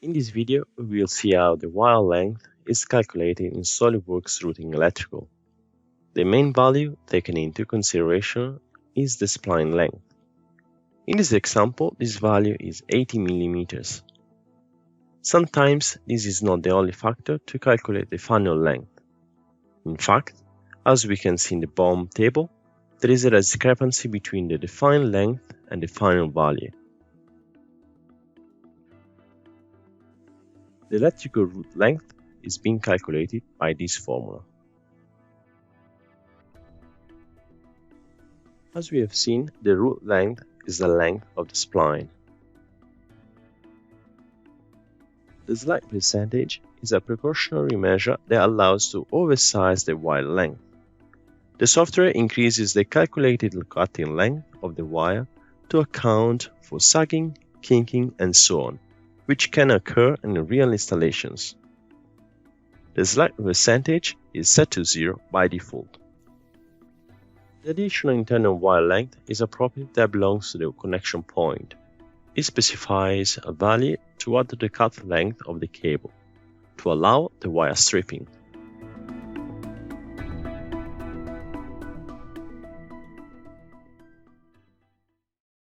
In this video, we will see how the wire length is calculated in SOLIDWORKS Routing Electrical. The main value taken into consideration is the spline length. In this example, this value is 80 mm. Sometimes this is not the only factor to calculate the final length. In fact, as we can see in the bottom table, there is a discrepancy between the defined length and the final value. The electrical root length is being calculated by this formula. As we have seen, the root length is the length of the spline. The slack percentage is a precautionary measure that allows to oversize the wire length. The software increases the calculated cutting length of the wire to account for sagging, kinking, and so on, which can occur in real installations. The slack percentage is set to 0 by default. The additional internal wire length is a property that belongs to the connection point. It specifies a value to add to the cut length of the cable to allow the wire stripping.